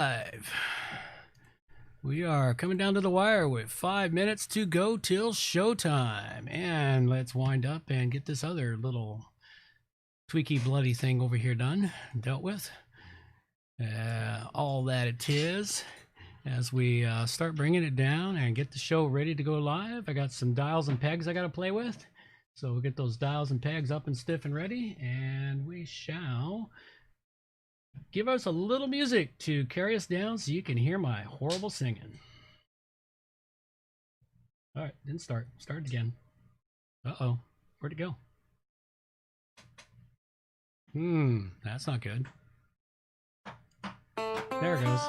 Live. We are coming down to the wire with 5 minutes to go till showtime. And let's wind up and get this other little tweaky bloody thing over here dealt with. All that it is. As we start bringing it down and get the show ready to go live, I got some dials and pegs I got to play with. So we'll get those dials and pegs up and stiff and ready, and we shall give us a little music to carry us down so you can hear my horrible singing. All right, didn't start. Start again. Uh-oh, where'd it go? That's not good. There it goes.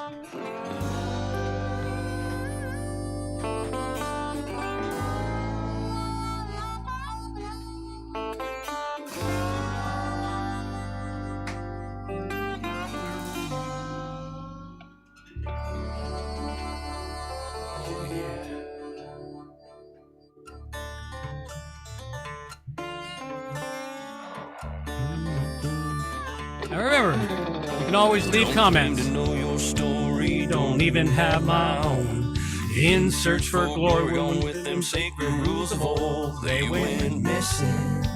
Now remember, you can always leave comments. To know your story, Don't even have my own. In search for glory, we're going with them sacred rules of old. They went missing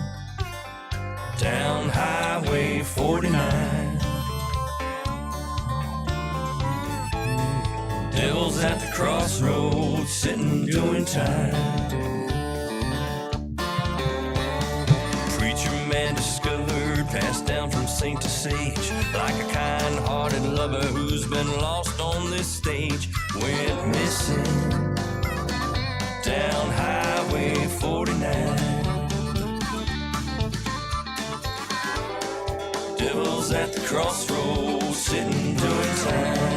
down Highway 49. Devil's at the crossroads, sitting doing time. Preacher man discovered, passed down from saint to sage, like a kind-hearted lover who's been lost on this stage. Went missing down Highway 49. Devil's at the crossroads, sitting doing time.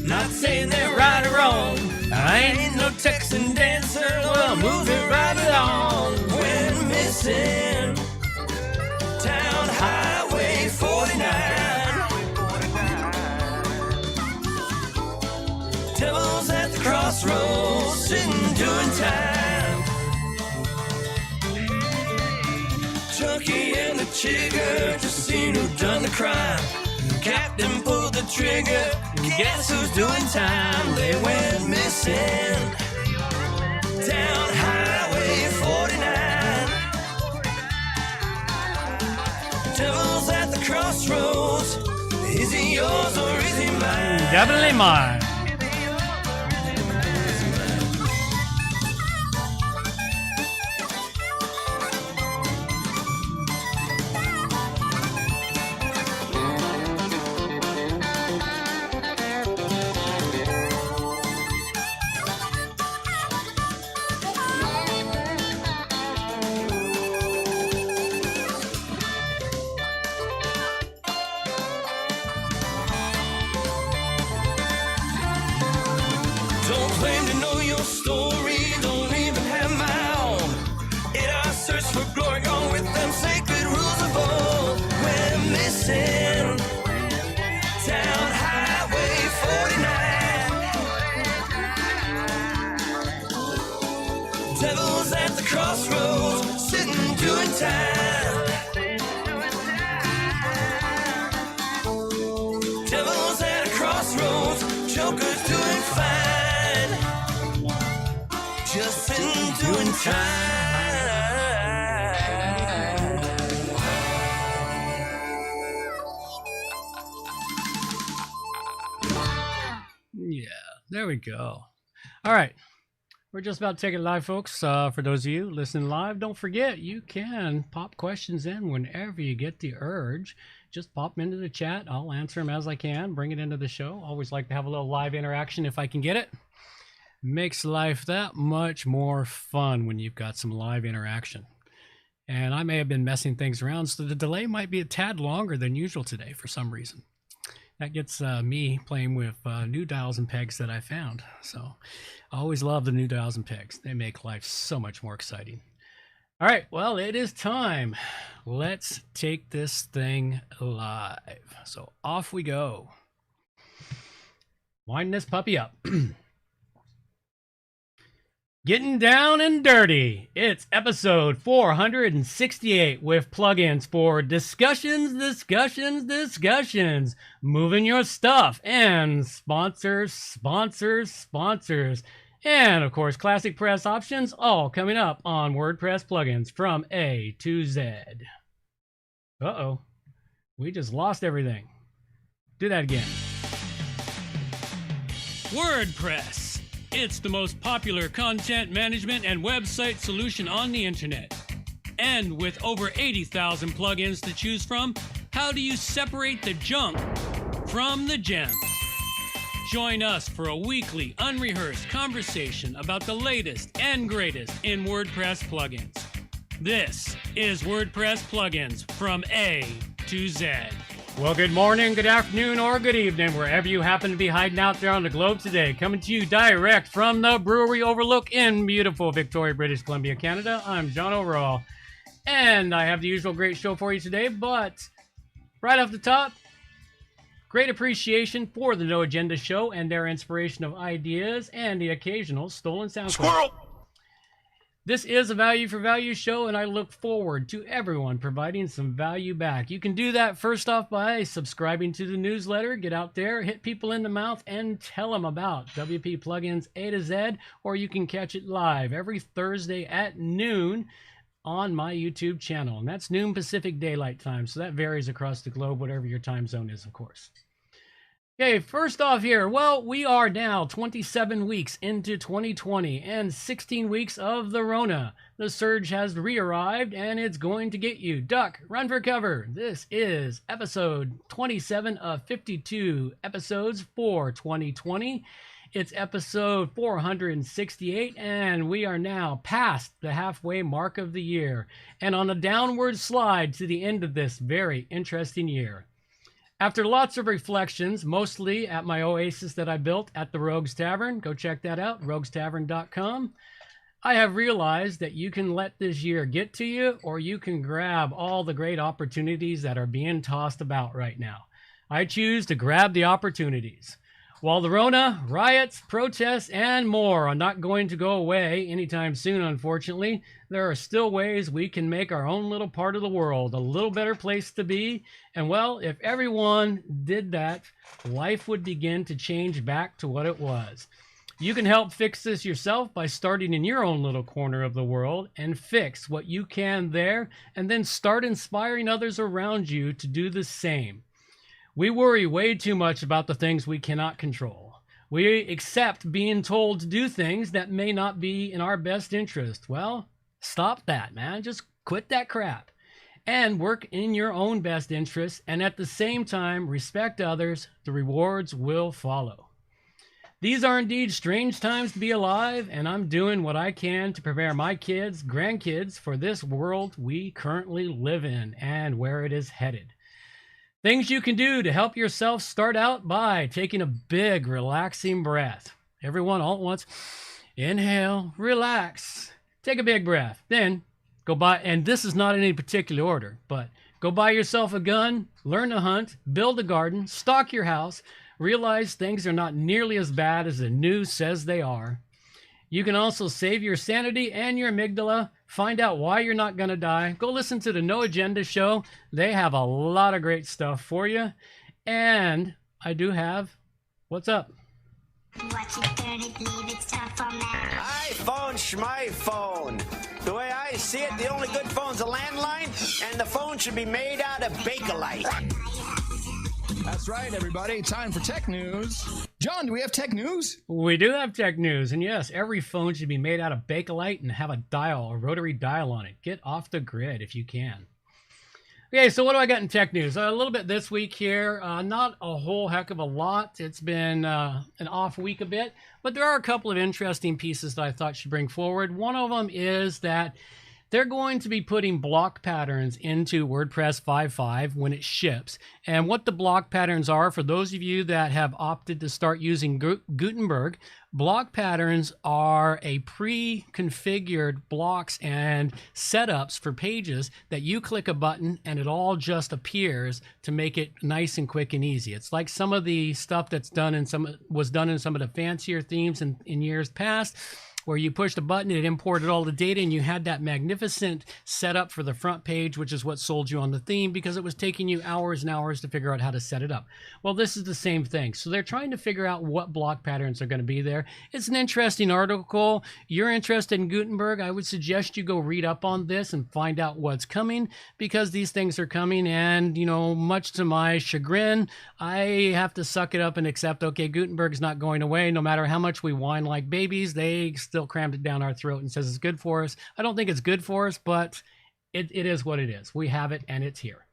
Not saying they're right or wrong. I ain't no Texan dancer, well, moving right along. Went missing down Highway 49. Devil's at the crossroads, sitting doing time. Junkie and the chigger just seen who done the crime. Captain pulled the trigger, guess who's doing time? They went missing down Highway 49. Devil's at the crossroads, is he yours or is he mine? Definitely mine. Don't claim to know your story, don't even have my own. In our search for glory, gone with them sacred rules of old. We're missing down Highway 49. Devil's at the crossroads, sitting doing time. Devil's at a crossroads, Joker's doing fine. Just sitting doing time. Yeah, there we go. All right. We're just about to take it live, folks. For those of you listening live, don't forget you can pop questions in whenever you get the urge. Just pop them into the chat. I'll answer them as I can, bring it into the show. Always like to have a little live interaction if I can get it. Makes life that much more fun when you've got some live interaction. and I may have been messing things around, so the delay might be a tad longer than usual today for some reason. That gets me playing with new dials and pegs that I found. So I always love the new dials and pegs. They make life so much more exciting. All right, well, it is time. Let's take this thing live. So off we go. Wind this puppy up. Getting down and dirty. It's episode 468 with plugins for discussions, moving your stuff, and sponsors. And of course, ClassicPress options, all coming up on WordPress plugins from A to Z. Uh-oh, we just lost everything. Do that again. WordPress. It's the most popular content management and website solution on the internet. And with over 80,000 plugins to choose from, how do you separate the junk from the gems? Join us for a weekly, unrehearsed conversation about the latest and greatest in WordPress plugins. This is WordPress plugins from A to Z. Well, good morning, good afternoon, or good evening, wherever you happen to be hiding out there on the globe today. Coming to you direct from the Brewery Overlook in beautiful Victoria, British Columbia, Canada. I'm John Overall, and I have the usual great show for you today, but right off the top, great appreciation for the No Agenda Show and their inspiration of ideas and the occasional stolen sound. Squirrel! This is a value for value show, and I look forward to everyone providing some value back. You can do that first off by subscribing to the newsletter. Get out there, hit people in the mouth, and tell them about WP Plugins A to Z, or you can catch it live every Thursday at noon on my YouTube channel. And that's noon Pacific Daylight Time, so that varies across the globe, whatever your time zone is, of course. Okay, first off here, well, we are now 27 weeks into 2020 and 16 weeks of the Rona. The surge has re-arrived and it's going to get you. Duck, run for cover. This is episode 27 of 52 episodes for 2020. It's episode 468 and we are now past the halfway mark of the year and on a downward slide to the end of this very interesting year. After lots of reflections, mostly at my oasis that I built at the Rogues Tavern, go check that out, roguestavern.com, I have realized that you can let this year get to you, or you can grab all the great opportunities that are being tossed about right now. I choose to grab the opportunities. While the Rona, riots, protests, and more are not going to go away anytime soon, unfortunately, there are still ways we can make our own little part of the world a little better place to be. And well, if everyone did that, life would begin to change back to what it was. You can help fix this yourself by starting in your own little corner of the world and fix what you can there, and then start inspiring others around you to do the same. We worry way too much about the things we cannot control. We accept being told to do things that may not be in our best interest. Well, stop that, man. Just quit that crap and work in your own best interest, and at the same time, respect others. The rewards will follow. These are indeed strange times to be alive, and I'm doing what I can to prepare my kids, grandkids for this world we currently live in and where it is headed. Things you can do to help yourself start out by taking a big, relaxing breath. Everyone all at once. Inhale, relax, take a big breath. Then go buy, and this is not in any particular order, but go buy yourself a gun, learn to hunt, build a garden, stock your house, realize things are not nearly as bad as the news says they are. You can also save your sanity and your amygdala, find out why you're not going to die. Go listen to the No Agenda Show. They have a lot of great stuff for you. And I do have, what's up? iPhone, schmyphone. The way I see it, the only good phone's a landline, and the phone should be made out of Bakelite. That's right, everybody. Time for tech news. John, do we have tech news? We do have tech news. And yes, every phone should be made out of Bakelite and have a dial, a rotary dial on it. Get off the grid if you can. Okay, so what do I got in tech news? A little bit this week here. Not a whole heck of a lot. It's been an off week a bit, but there are a couple of interesting pieces that I thought should bring forward. One of them is that they're going to be putting block patterns into WordPress 5.5 when it ships. And what the block patterns are, for those of you that have opted to start using Gutenberg, block patterns are a pre-configured blocks and setups for pages that you click a button and it all just appears to make it nice and quick and easy. It's like some of the stuff that's was done in some of the fancier themes in years past, where you pushed a button, it imported all the data, and you had that magnificent setup for the front page, which is what sold you on the theme, because it was taking you hours and hours to figure out how to set it up. Well, this is the same thing. So they're trying to figure out what block patterns are going to be there. It's an interesting article. You're interested in Gutenberg, I would suggest you go read up on this and find out what's coming, because these things are coming, and, you know, much to my chagrin, I have to suck it up and accept, okay, Gutenberg's not going away. No matter how much we whine like babies, they still crammed it down our throat and says it's good for us. I don't think it's good for us, but it is what it is. We have it and it's here.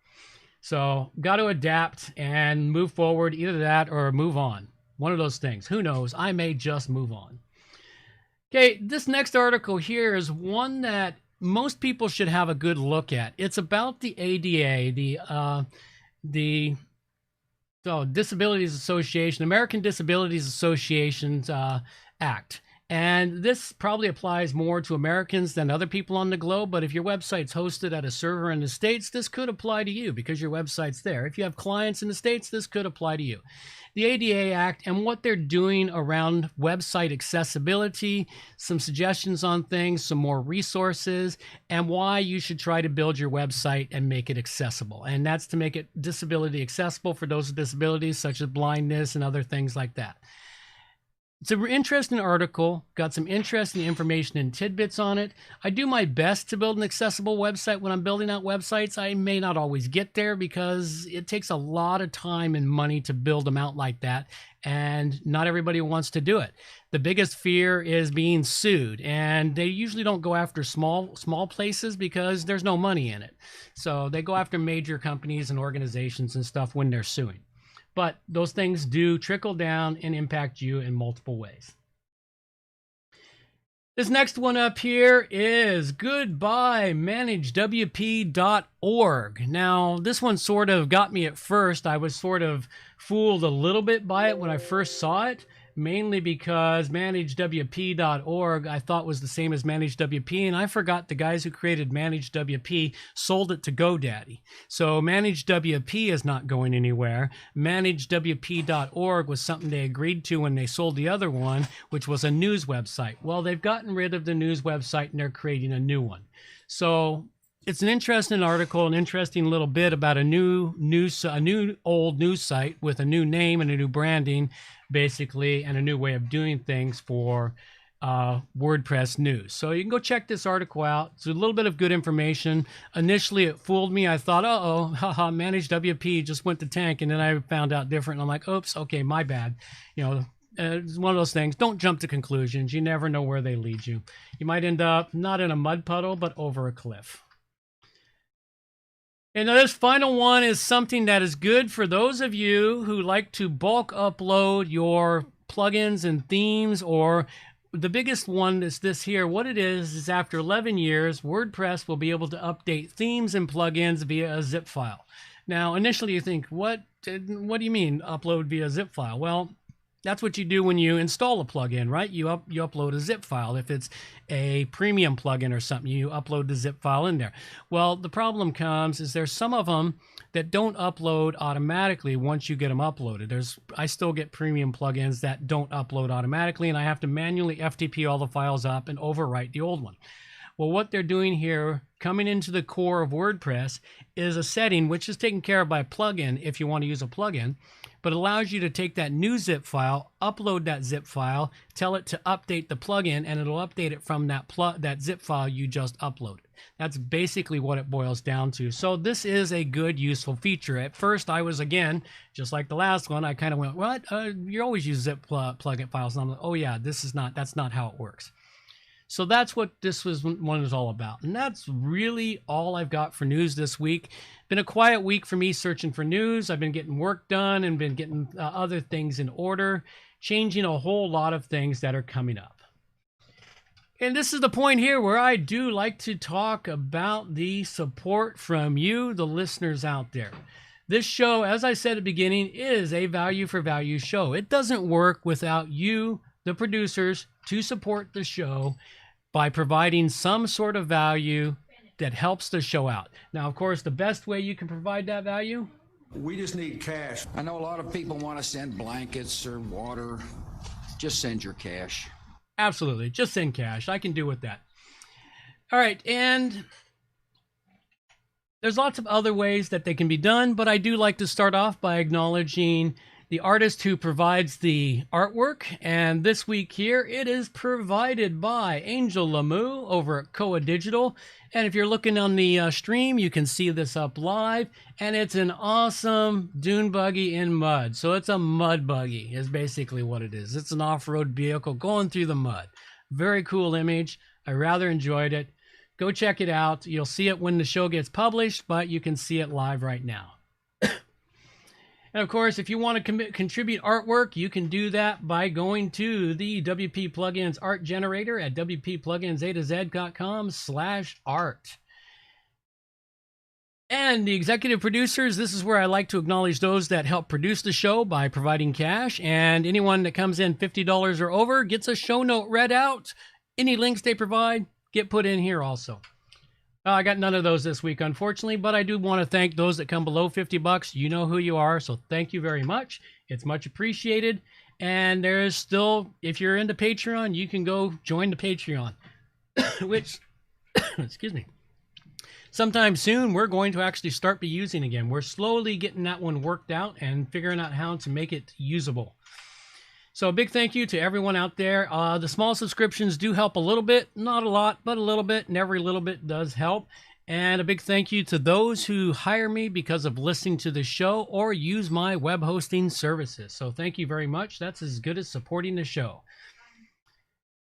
So got to adapt and move forward, either that or move on. One of those things. Who knows? I may just move on. Okay, this next article here is one that most people should have a good look at. It's about the ADA, the Disabilities Association, American Disabilities Association's Act. And this probably applies more to Americans than other people on the globe, but if your website's hosted at a server in the States, this could apply to you because your website's there. If you have clients in the States, this could apply to you. The ADA Act and what they're doing around website accessibility, some suggestions on things, some more resources, and why you should try to build your website and make it accessible. And that's to make it disability accessible for those with disabilities such as blindness and other things like that. It's an interesting article, got some interesting information and tidbits on it. I do my best to build an accessible website when I'm building out websites. I may not always get there because it takes a lot of time and money to build them out like that, and not everybody wants to do it. The biggest fear is being sued, and they usually don't go after small places because there's no money in it. So they go after major companies and organizations and stuff when they're suing. But those things do trickle down and impact you in multiple ways. This next one up here is goodbye managewp.org. Now, this one sort of got me at first. I was sort of fooled a little bit by it when I first saw it, mainly because managewp.org I thought was the same as ManageWP, and I forgot the guys who created ManageWP sold it to GoDaddy. So ManageWP is not going anywhere. ManageWP.org was something they agreed to when they sold the other one, which was a news website. Well, they've gotten rid of the news website and they're creating a new one. So it's an interesting article, an interesting little bit about a new old news site with a new name and a new branding, basically, and a new way of doing things for WordPress news. So you can go check this article out. It's a little bit of good information. Initially, it fooled me. I thought, haha, ManageWP just went to tank, and then I found out different. And I'm like, oops, okay, my bad. You know, it's one of those things. Don't jump to conclusions. You never know where they lead you. You might end up not in a mud puddle, but over a cliff. And now this final one is something that is good for those of you who like to bulk upload your plugins and themes, or the biggest one is this here. What it is after 11 years, WordPress will be able to update themes and plugins via a zip file. Now, initially you think, what do you mean upload via zip file? Well, that's what you do when you install a plugin, right? You upload a zip file. If it's a premium plugin or something, you upload the zip file in there. Well, the problem comes is there's some of them that don't upload automatically once you get them uploaded. I still get premium plugins that don't upload automatically, and I have to manually FTP all the files up and overwrite the old one. Well, what they're doing here, coming into the core of WordPress, is a setting which is taken care of by a plugin if you want to use a plugin, but allows you to take that new zip file, upload that zip file, tell it to update the plugin, and it'll update it from that zip file you just uploaded. That's basically what it boils down to. So this is a good, useful feature. At first, I was, again, just like the last one, I kind of went, what? You always use zip plugin files. And I'm like, oh yeah, that's not how it works. So that's what this one is all about. And that's really all I've got for news this week. Been a quiet week for me searching for news. I've been getting work done and been getting other things in order, changing a whole lot of things that are coming up. And this is the point here where I do like to talk about the support from you, the listeners out there. This show, as I said at the beginning, is a value for value show. It doesn't work without you, the producers, to support the show by providing some sort of value that helps the show out. Now, of course, the best way you can provide that value? We just need cash. I know a lot of people want to send blankets or water. Just send your cash. Absolutely. Just send cash. I can do with that. All right. And there's lots of other ways that they can be done, but I do like to start off by acknowledging the artist who provides the artwork. And this week here, it is provided by Angel Lamu over at Koa Digital. And if you're looking on the stream, you can see this up live. And it's an awesome dune buggy in mud. So it's a mud buggy is basically what it is. It's an off-road vehicle going through the mud. Very cool image. I rather enjoyed it. Go check it out. You'll see it when the show gets published, but you can see it live right now. And of course, if you want to contribute artwork, you can do that by going to the WP Plugins art generator at wppluginsa2z.com/art. And the executive producers, this is where I like to acknowledge those that help produce the show by providing cash. And anyone that comes in $50 or over gets a show note read out. Any links they provide get put in here also. I got none of those this week, unfortunately, but I do want to thank those that come below $50. You know who you are, so thank you very much. It's much appreciated. And there's still, if you're into Patreon, you can go join the Patreon, which, excuse me, sometime soon we're going to actually start be using again. We're slowly getting that one worked out and figuring out how to make it usable. So a big thank you to everyone out there. The small subscriptions do help a little bit, not a lot, but a little bit, and every little bit does help. And a big thank you to those who hire me because of listening to the show or use my web hosting services. So thank you very much. That's as good as supporting the show.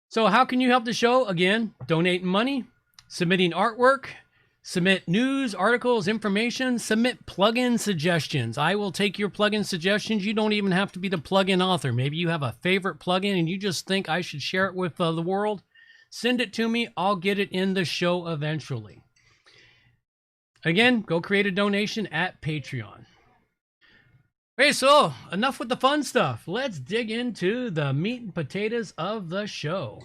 So how can you help the show? Again, donating money, submitting artwork, submit news, articles, information, submit plugin suggestions. I will take your plugin suggestions. You don't even have to be the plugin author. Maybe you have a favorite plugin and you just think I should share it with the world. Send it to me. I'll get it in the show eventually. Again, go create a donation at Patreon. Okay, so enough with the fun stuff. Let's dig into the meat and potatoes of the show.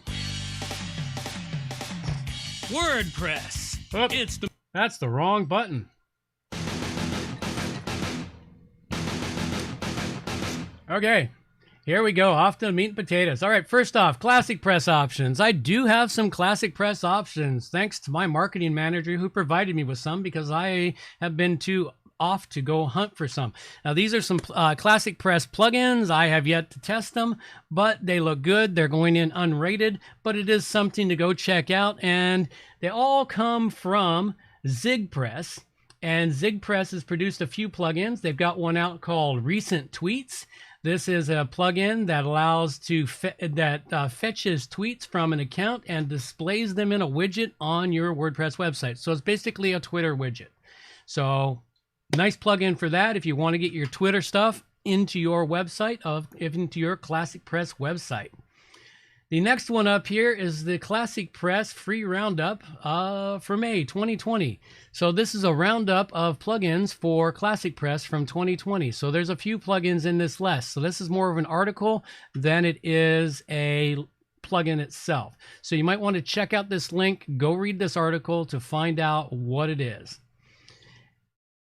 WordPress. Oh, that's the wrong button. Okay, here we go. Off to the meat and potatoes. All right, first off, ClassicPress options. I do have some ClassicPress options, thanks to my marketing manager who provided me with some because I have been too off to go hunt for some. Now, these are some ClassicPress plugins. I have yet to test them, but they look good. They're going in unrated, but it is something to go check out. And they all come from ZigPress. And ZigPress has produced a few plugins. They've got one out called Recent Tweets. This is a plugin that allows to fetches tweets from an account and displays them in a widget on your WordPress website. So it's basically a Twitter widget. So nice plugin for that if you want to get your Twitter stuff into your website, into your ClassicPress website. The next one up here is the ClassicPress free roundup for May 2020. So this is a roundup of plugins for ClassicPress from 2020. So there's a few plugins in this list. So this is more of an article than it is a plugin itself. So you might want to check out this link, go read this article to find out what it is.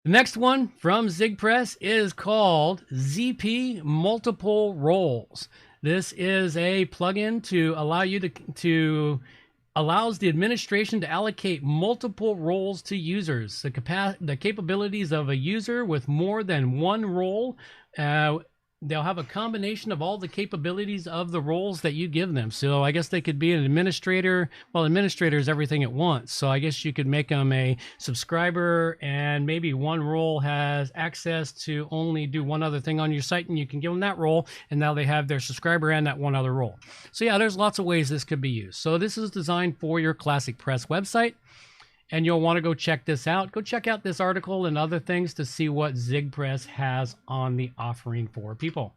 The next one from ZigPress is called ZP Multiple Roles. This is a plugin to allow you to allows the administration to allocate multiple roles to users. The capabilities of a user with more than one role. They'll have a combination of all the capabilities of the roles that you give them. So I guess they could be an administrator. Well, administrator is everything at once. So I guess you could make them a subscriber and maybe one role has access to only do one other thing on your site and you can give them that role. And now they have their subscriber and that one other role. So yeah, there's lots of ways this could be used. So this is designed for your ClassicPress website. And you'll want to go check this out. Go check out this article and other things to see what ZigPress has on the offering for people.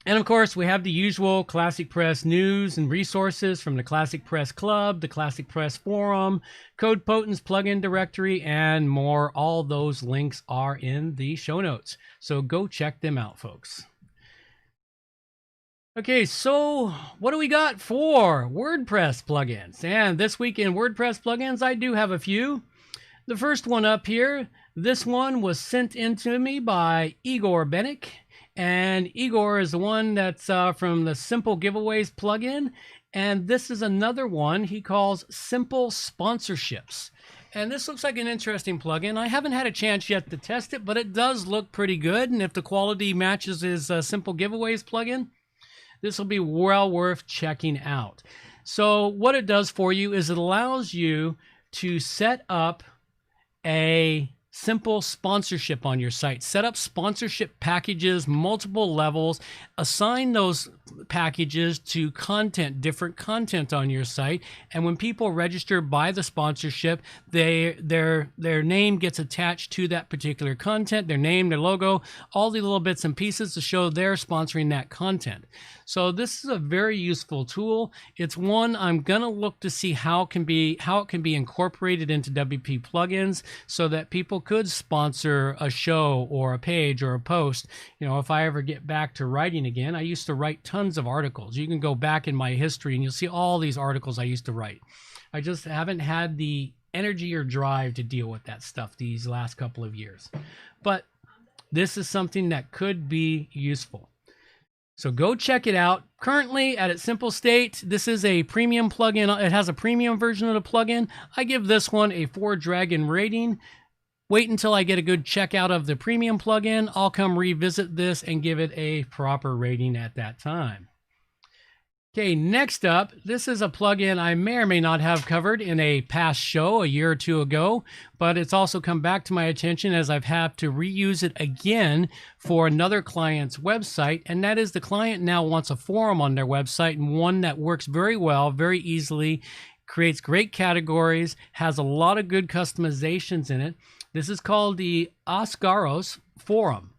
And of course, we have the usual ClassicPress news and resources from the ClassicPress Club, the ClassicPress Forum, Code Potent's plugin directory, and more. All those links are in the show notes. So go check them out, folks. Okay, so what do we got for WordPress plugins? And this week in WordPress plugins, I do have a few. The first one up here, this one was sent in to me by Igor Benick. And Igor is the one that's from the Simple Giveaways plugin. And this is another one he calls Simple Sponsorships. And this looks like an interesting plugin. I haven't had a chance yet to test it, but it does look pretty good. And if the quality matches his Simple Giveaways plugin, this will be well worth checking out. So what it does for you is it allows you to set up a simple sponsorship on your site. Set up sponsorship packages, multiple levels, assign those packages to content, different content on your site. And when people register by the sponsorship, their name gets attached to that particular content, their name, their logo, all the little bits and pieces to show they're sponsoring that content. So this is a very useful tool. It's one I'm gonna look to see how it can be incorporated into WP plugins so that people could sponsor a show or a page or a post. You know, if I ever get back to writing again, I used to write tons of articles. You can go back in my history and you'll see all these articles I used to write. I just haven't had the energy or drive to deal with that stuff these last couple of years. But this is something that could be useful. So go check it out. Currently at its simple state, this is a premium plugin. It has a premium version of the plugin. I give this one a 4-dragon rating. Wait until I get a good checkout of the premium plugin. I'll come revisit this and give it a proper rating at that time. Okay, next up, this is a plugin I may or may not have covered in a past show a year or two ago, but it's also come back to my attention as I've had to reuse it again for another client's website, and that is the client now wants a forum on their website, and one that works very well, very easily, creates great categories, has a lot of good customizations in it. This is called the Ascaros Forum,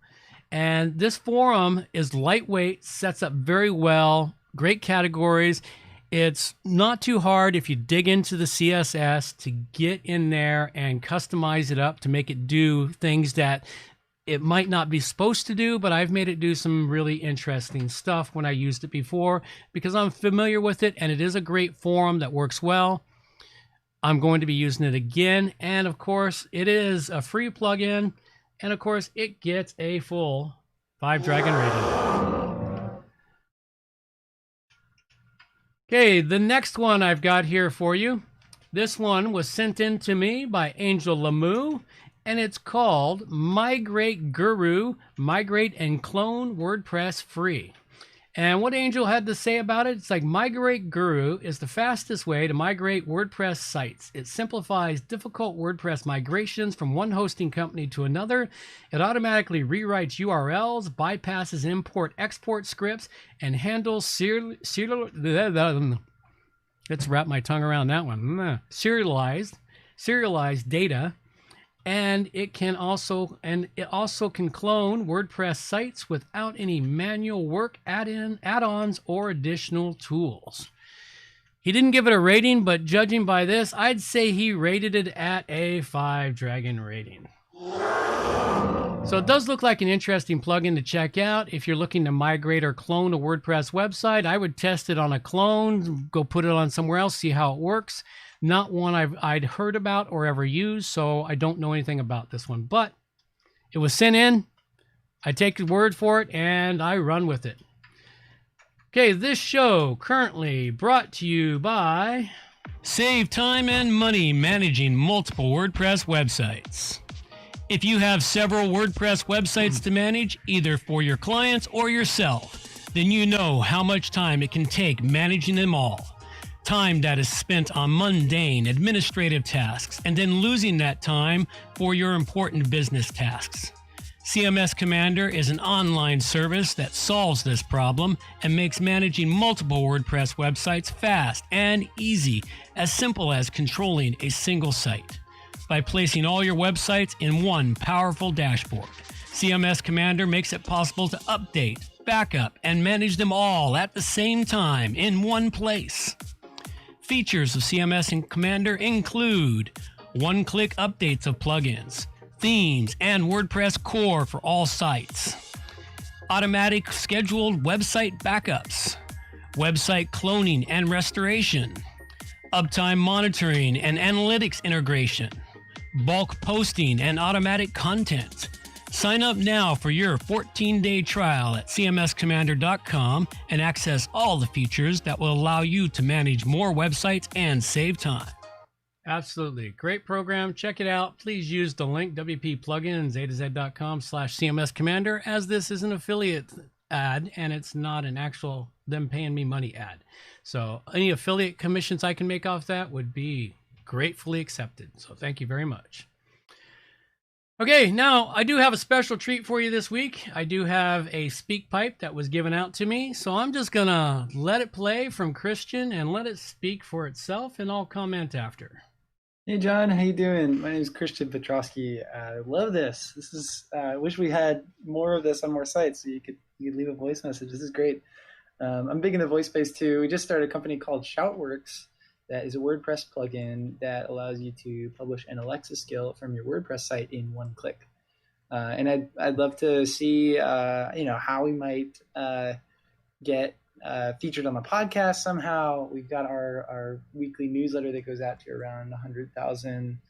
and this forum is lightweight, sets up very well, great categories. It's not too hard if you dig into the CSS to get in there and customize it up to make it do things that it might not be supposed to do, but I've made it do some really interesting stuff when I used it before because I'm familiar with it, and it is a great forum that works well. I'm going to be using it again, and of course it is a free plugin, and of course it gets a full 5-dragon rating. Okay, the next one I've got here for you. This one was sent in to me by Angel Lamu, and it's called Migrate Guru, Migrate and Clone WordPress Free. And what Angel had to say about it, it's like Migrate Guru is the fastest way to migrate WordPress sites. It simplifies difficult WordPress migrations from one hosting company to another. It automatically rewrites URLs, bypasses import-export scripts, and handles let's wrap my tongue around that one. Serialized data. And it also can clone WordPress sites without any manual work, add-ons, or additional tools. He didn't give it a rating, but judging by this, I'd say he rated it at a 5-dragon rating. So it does look like an interesting plugin to check out. If you're looking to migrate or clone a WordPress website, I would test it on a clone, go put it on somewhere else, see how it works. Not one I'd heard about or ever used, so I don't know anything about this one. But it was sent in, I take the word for it, and I run with it. Okay, this show currently brought to you by... Save time and money managing multiple WordPress websites. If you have several WordPress websites to manage, either for your clients or yourself, then you know how much time it can take managing them all. Time that is spent on mundane administrative tasks and then losing that time for your important business tasks. CMS Commander is an online service that solves this problem and makes managing multiple WordPress websites fast and easy, as simple as controlling a single site. By placing all your websites in one powerful dashboard, CMS Commander makes it possible to update, backup, and manage them all at the same time in one place. Features of CMS and Commander include one-click updates of plugins, themes, and WordPress core for all sites, automatic scheduled website backups, website cloning and restoration, uptime monitoring and analytics integration, bulk posting and automatic content. Sign up now for your 14-day trial at cmscommander.com and access all the features that will allow you to manage more websites and save time. Absolutely. Great program. Check it out. Please use the link wpplugins.com/cmscommander, as this is an affiliate ad and it's not an actual them paying me money ad. So any affiliate commissions I can make off that would be gratefully accepted. So thank you very much. Okay, now I do have a special treat for you this week. I do have a speak pipe that was given out to me. So I'm just going to let it play from Christian and let it speak for itself, and I'll comment after. Hey John, how you doing? My name is Christian Petrosky. I love this. This is I wish we had more of this on more sites, so you could leave a voice message. This is great. I'm big in the voice space too. We just started a company called Shoutworks that is a WordPress plugin that allows you to publish an Alexa skill from your WordPress site in one click. And I'd love to see how we might get featured on the podcast somehow. We've got our weekly newsletter that goes out to around 100,000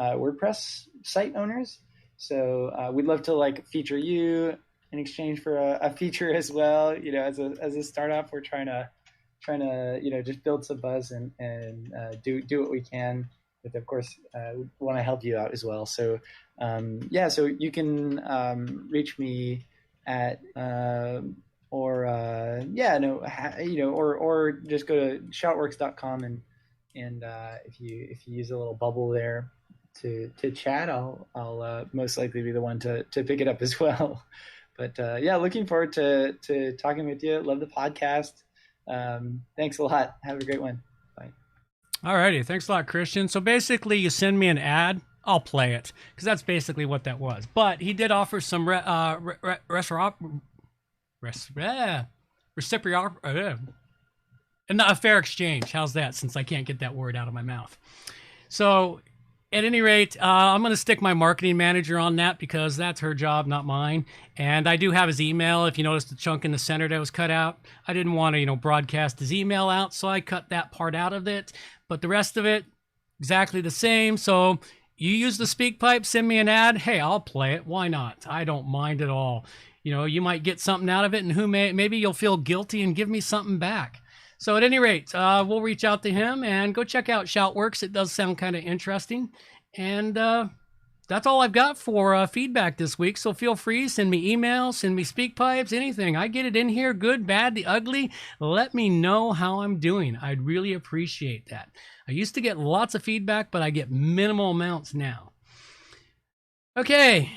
WordPress site owners. So we'd love to feature you in exchange for a feature as well. As a startup, we're trying to just build some buzz and do what we can. But of course, we want to help you out as well. So so you can reach me at or just go to shoutworks.com and if you use a little bubble there to chat, I'll most likely be the one to pick it up as well. But looking forward to talking with you. Love the podcast. Thanks a lot. Have a great one. Bye. All righty. Thanks a lot, Christian. So basically, you send me an ad, I'll play it, because that's basically what that was. But he did offer some and not a fair exchange. How's that, since I can't get that word out of my mouth? So at any rate, I'm going to stick my marketing manager on that because that's her job, not mine. And I do have his email. If you notice the chunk in the center that was cut out, I didn't want to, broadcast his email out, so I cut that part out of it. But the rest of it, exactly the same. So you use the speak pipe, send me an ad. Hey, I'll play it. Why not? I don't mind at all. You might get something out of it, and maybe you'll feel guilty and give me something back. So at any rate, we'll reach out to him and go check out Shoutworks. It does sound kind of interesting. And that's all I've got for feedback this week. So feel free, send me emails, send me speak pipes, anything. I get it in here, good, bad, the ugly. Let me know how I'm doing. I'd really appreciate that. I used to get lots of feedback, but I get minimal amounts now. Okay.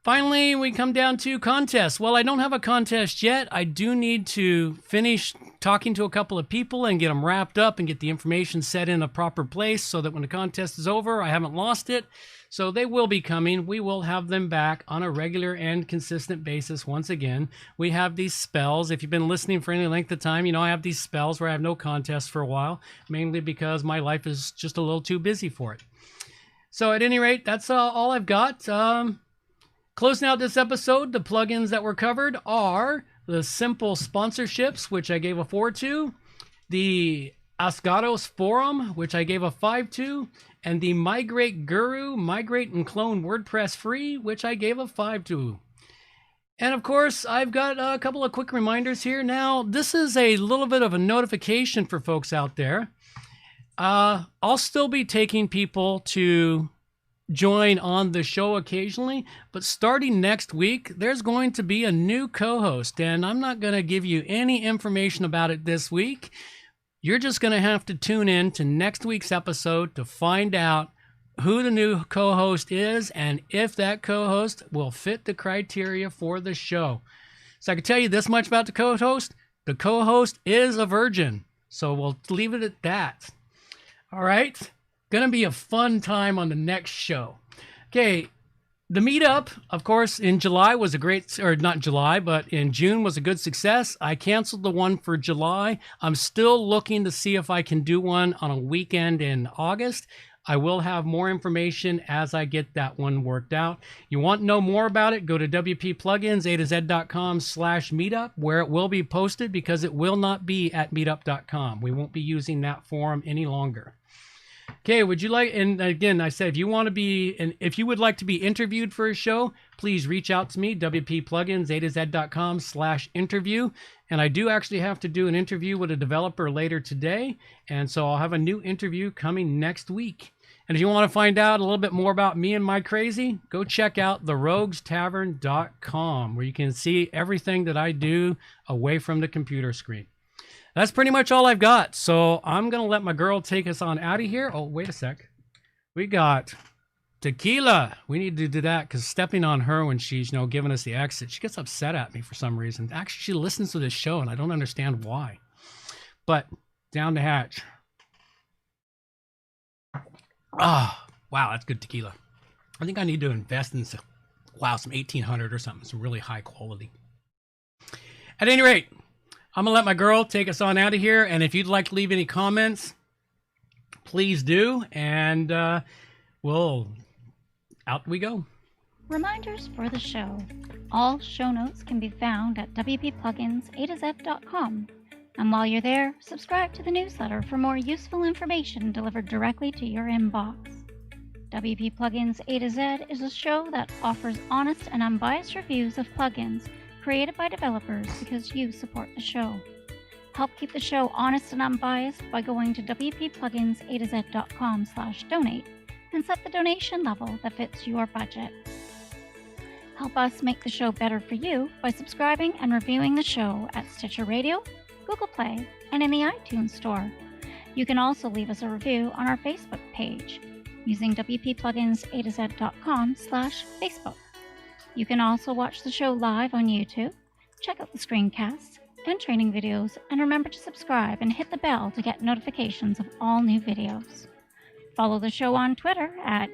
Finally, we come down to contests. Well, I don't have a contest yet. I do need to finish talking to a couple of people and get them wrapped up and get the information set in a proper place so that when the contest is over, I haven't lost it. So they will be coming. We will have them back on a regular and consistent basis once again. We have these spells. If you've been listening for any length of time, I have these spells where I have no contests for a while, mainly because my life is just a little too busy for it. So at any rate, that's all I've got. Closing out this episode, the plugins that were covered are the Simple Sponsorships, which I gave a 4 to, the Asgados Forum, which I gave a 5 to, and the Migrate Guru, Migrate and Clone WordPress Free, which I gave a 5 to. And of course, I've got a couple of quick reminders here. Now, this is a little bit of a notification for folks out there. I'll still be taking people to join on the show occasionally, but starting next week, there's going to be a new co-host, and I'm not going to give you any information about it this week. You're just going to have to tune in to next week's episode to find out who the new co-host is and if that co-host will fit the criteria for the show. So I can tell you this much about the co-host. The co-host is a virgin, so we'll leave it at that. All right? Gonna be a fun time on the next show. Okay, The meetup, of course, in July was a great, or not July, but in June was a good success. I canceled the one for July. I'm still looking to see if I can do one on a weekend in August. I will have more information as I get that one worked out. You want to know more about it, go to wpplugins.com/meetup, where it will be posted, because it will not be at meetup.com. We won't be using that forum any longer. Okay, would you like, and again, I said, if you want to be, and if you would like to be interviewed for a show, please reach out to me, wpplugins.com/interview. And I do actually have to do an interview with a developer later today. And so I'll have a new interview coming next week. And if you want to find out a little bit more about me and my crazy, go check out theroguestavern.com, where you can see everything that I do away from the computer screen. That's pretty much all I've got. So I'm going to let my girl take us on out of here. Oh, wait a sec. We got tequila. We need to do that, because stepping on her when she's, giving us the exit, she gets upset at me for some reason. Actually, she listens to this show, and I don't understand why. But down the hatch. Ah, wow, that's good tequila. I think I need to invest in some 1800 or something, some really high quality. At any rate, I'm going to let my girl take us on out of here. And if you'd like to leave any comments, please do. And out we go. Reminders for the show. All show notes can be found at wpplugins.com. And while you're there, subscribe to the newsletter for more useful information delivered directly to your inbox. WP Plugins A to Z is a show that offers honest and unbiased reviews of plugins created by developers because you support the show. Help keep the show honest and unbiased by going to wpplugins.com/donate and set the donation level that fits your budget. Help us make the show better for you by subscribing and reviewing the show at Stitcher Radio, Google Play, and in the iTunes Store. You can also leave us a review on our Facebook page using wpplugins.com/Facebook. You can also watch the show live on YouTube, check out the screencasts and training videos, and remember to subscribe and hit the bell to get notifications of all new videos. Follow the show on Twitter at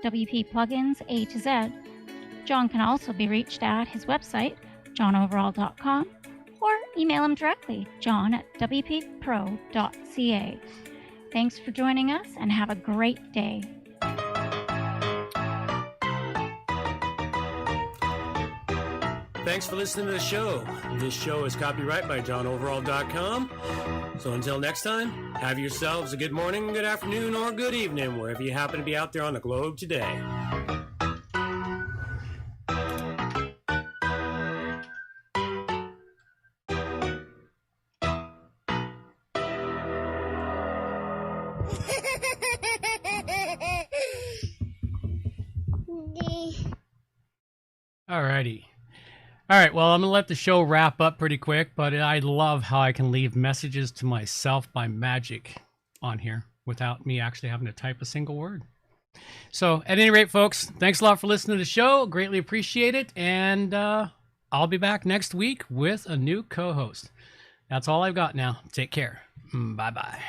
WPPluginsA2Z. John can also be reached at his website, johnoverall.com, or email him directly, john@wppro.ca. Thanks for joining us, and have a great day. Thanks for listening to the show. This show is copyright by johnoverall.com. So until next time, have yourselves a good morning, good afternoon, or good evening, wherever you happen to be out there on the globe today. Alrighty. All right, well, I'm going to let the show wrap up pretty quick, but I love how I can leave messages to myself by magic on here without me actually having to type a single word. So at any rate, folks, thanks a lot for listening to the show. Greatly appreciate it. And I'll be back next week with a new co-host. That's all I've got now. Take care. Bye-bye.